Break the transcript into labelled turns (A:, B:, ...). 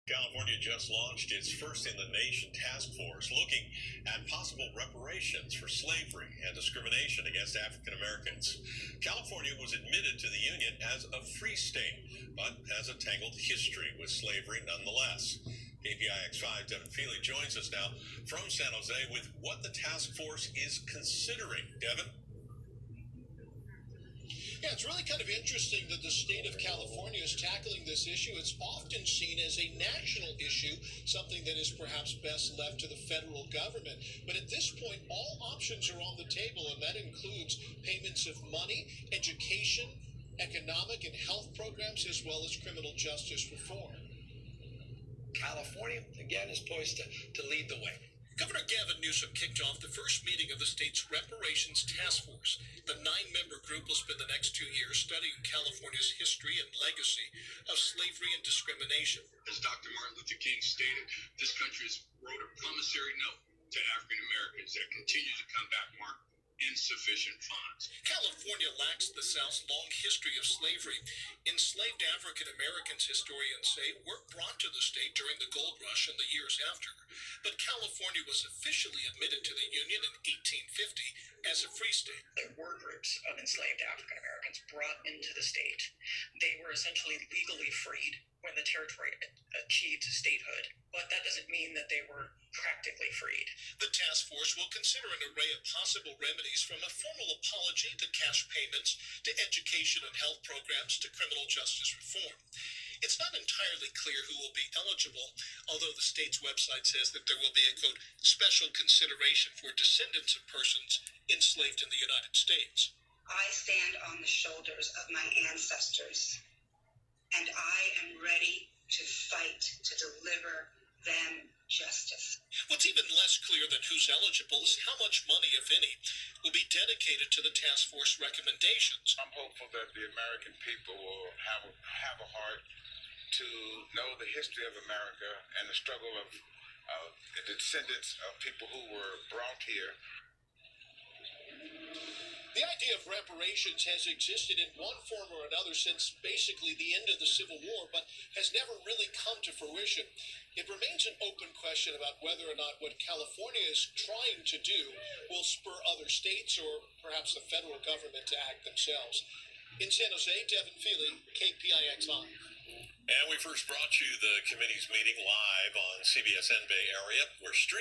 A: California just launched its first in the nation task force looking at possible reparations for slavery and discrimination against African Americans. California was admitted to the Union as a free state, but has a tangled history with slavery nonetheless. KPIX 5 Devin Feely joins us now from San Jose with what the task force is considering. Devin?
B: Yeah, it's really kind of interesting that the state of California is tackling this issue. It's often seen as a national issue, something that is perhaps best left to the federal government. But at this point, all options are on the table, and that includes payments of money, education, economic and health programs, as well as criminal justice reform.
C: California, again, is poised to lead the way.
B: Governor Gavin Newsom kicked off the first meeting of the state's Reparations Task Force. The 9-member group will spend the next 2 years studying California's history and legacy of slavery and discrimination.
D: As Dr. Martin Luther King stated, this country has wrote a promissory note to African Americans that continue to come back marked insufficient funds.
B: California lacks the South's long history of slavery. Enslaved African Americans, historians say, were brought to the state during the gold rush and the years after. But California was officially admitted to the Union in 1850 as a free state.
E: There were groups of enslaved African Americans brought into the state. They were essentially legally freed when the territory achieved statehood, but that doesn't mean that they were practically freed.
B: The task force will consider an array of possible remedies, from a formal apology to cash payments to education and health programs to criminal justice reform. It's not entirely clear who will be eligible, although the state's website says that there will be a, quote, special consideration for descendants of persons enslaved in the United States.
F: I stand on the shoulders of my ancestors, and I am ready to fight to deliver them justice.
B: What's even less clear than who's eligible is how much money, if any, will be dedicated to the task force recommendations.
G: I'm hopeful that the American people will have a heart to know the history of America and the struggle of the descendants of people who were brought here.
B: The idea of reparations has existed in one form or another since basically the end of the Civil War, but has never really come to fruition. It remains an open question about whether or not what California is trying to do will spur other states or perhaps the federal government to act themselves. In San Jose, Devin Feely, KPIX 5.
A: And we first brought you the committee's meeting live on CBSN Bay Area. We're streaming